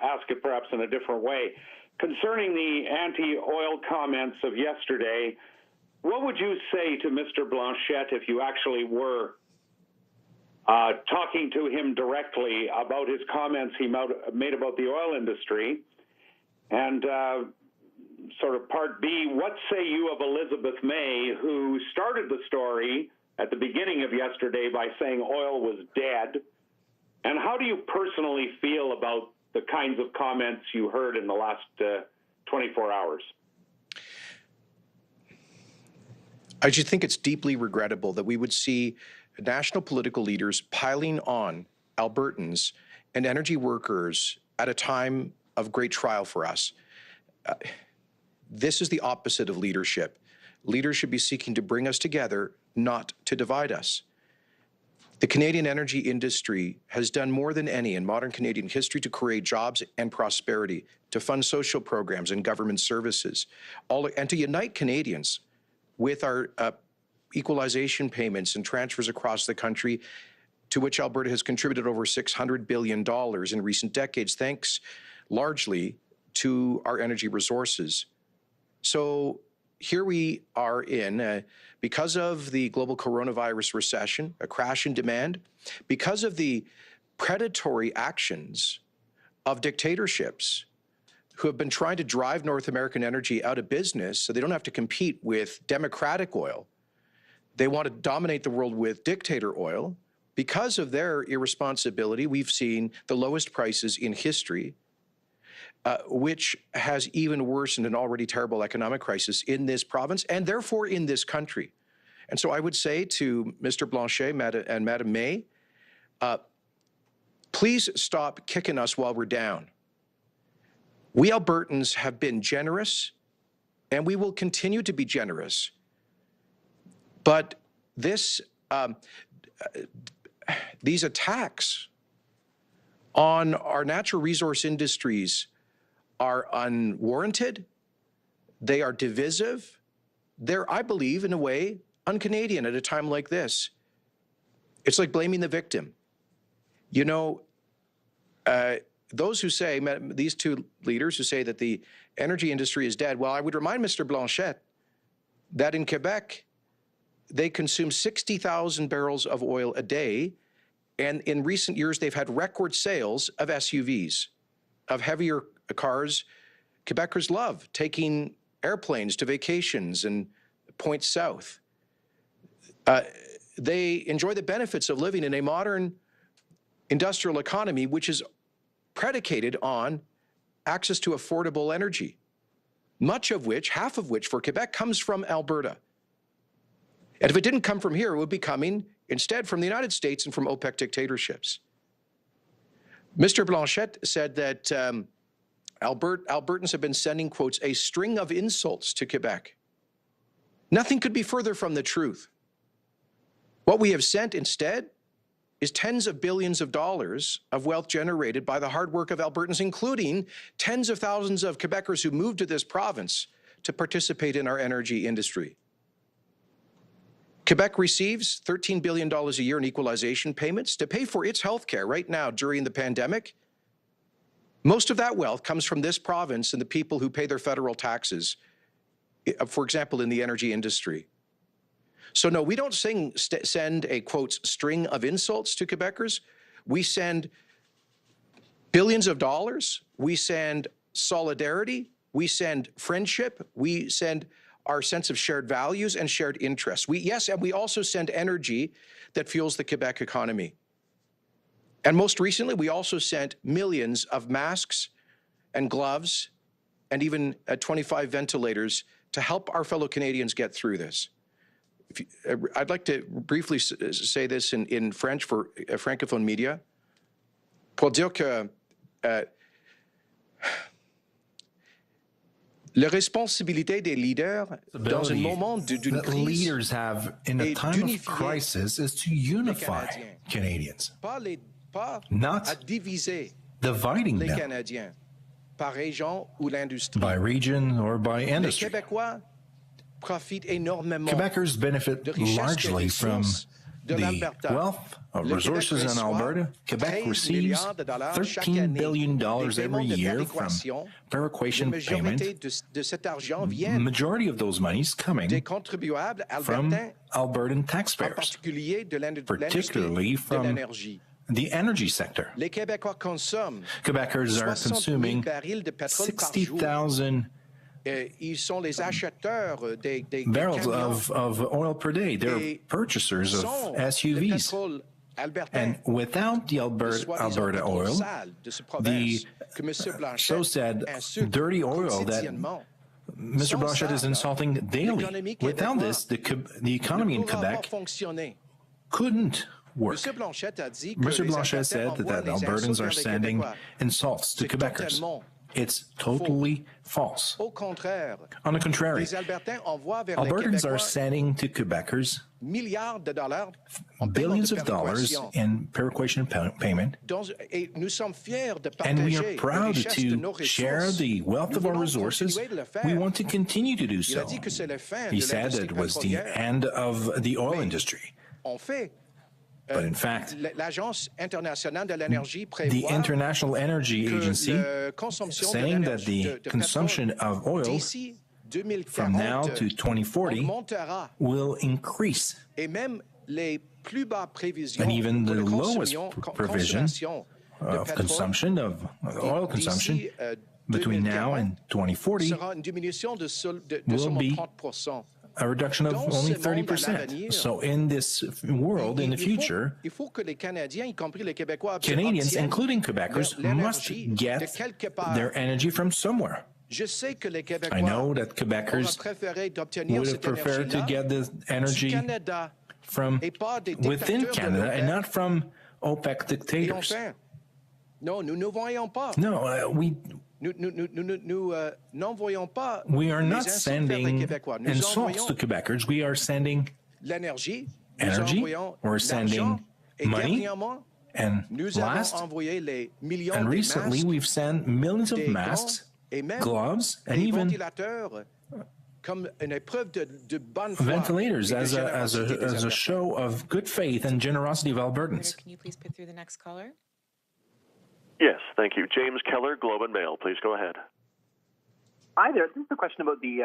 ask it perhaps in a different way. Concerning the anti-oil comments of yesterday, what would you say to Mr. Blanchet if you actually were talking to him directly about his comments he made about the oil industry? And sort of part B, what say you of Elizabeth May, who started the story at the beginning of yesterday by saying oil was dead? And how do you personally feel about the kinds of comments you heard in the last 24 hours? I just think it's deeply regrettable that we would see national political leaders piling on Albertans and energy workers at a time of great trial for us. This is the opposite of leadership. Leaders should be seeking to bring us together, not to divide us. The Canadian energy industry has done more than any in modern Canadian history to create jobs and prosperity, to fund social programs and government services, and to unite Canadians with our equalization payments and transfers across the country, to which Alberta has contributed over $600 billion in recent decades, thanks largely to our energy resources. So here we are in, because of the global coronavirus recession, a crash in demand, because of the predatory actions of dictatorships who have been trying to drive North American energy out of business so they don't have to compete with democratic oil. They want to dominate the world with dictator oil. Because of their irresponsibility, we've seen the lowest prices in history, which has even worsened an already terrible economic crisis in this province and therefore in this country. And so I would say to Mr. Blanchet and Madam May, please stop kicking us while we're down. We Albertans have been generous, and we will continue to be generous. But these attacks on our natural resource industries are unwarranted. They are divisive. They're, I believe, in a way, un-Canadian at a time like this. It's like blaming the victim. You know, those who say, these two leaders who say that the energy industry is dead, well, I would remind Mr. Blanchet that in Quebec, they consume 60,000 barrels of oil a day, and in recent years, they've had record sales of SUVs, of heavier cars. Quebecers love taking airplanes to vacations and points south. They enjoy the benefits of living in a modern industrial economy, which is predicated on access to affordable energy, much of which, half of which for Quebec, comes from Alberta. And if it didn't come from here, it would be coming instead from the United States and from OPEC dictatorships. Mr. Blanchet said that Albertans have been sending, quotes, a string of insults to Quebec. Nothing could be further from the truth. What we have sent instead is tens of billions of dollars of wealth generated by the hard work of Albertans, including tens of thousands of Quebecers who moved to this province to participate in our energy industry. Quebec receives $13 billion a year in equalization payments to pay for its health care right now during the pandemic. Most of that wealth comes from this province and the people who pay their federal taxes, for example, in the energy industry. So no, we don't send a, quote, string of insults to Quebecers. We send billions of dollars. We send solidarity. We send friendship. We send our sense of shared values and shared interests. Yes, and we also send energy that fuels the Quebec economy. And most recently, we also sent millions of masks and gloves and even 25 ventilators to help our fellow Canadians get through this. I'd like to briefly say this in French for francophone media. Pour dire que la responsabilité des leaders dans un moment d'une crise leaders have in a time of crisis is to unify Canadians, not dividing them by region or by industry. Quebecers benefit largely from the wealth of resources in Alberta, Quebec receives $13 billion every year from per-equation payment. The majority of those monies coming from Albertan taxpayers, particularly from the energy sector. Quebecers are consuming 60,000 barrels of oil per day. They're purchasers of SUVs. And without the Alberta oil, the so-said dirty oil that Mr. Blanchet is insulting daily, without this, the economy in Quebec couldn't work. Mr. Blanchet said that Albertans are sending insults to Quebecers. It's totally false. On the contrary, Albertans are sending to Quebecers billions of dollars in per-equation payment, and we are proud to share the wealth of our resources. We want to continue to do so. He said it was the end of the oil industry. But in fact, the International Energy Agency saying that the consumption of oil from now to 2040 will increase. And even the lowest provision of consumption of oil consumption between now and 2040 will be a reduction of only 30%. So in this world, in the future, Canadians, including Quebecers, must get their energy from somewhere. I know that Quebecers would have preferred to get the energy from within Canada and not from OPEC dictators. No, we are not sending insults to Quebecers. We are sending energy, we're sending money, and recently we've sent millions of masks, gloves, and even ventilators as a show of good faith and generosity of Albertans. Can you please put through the next caller? Yes, thank you. James Keller, Globe and Mail. Please go ahead. Hi there. This is a question about the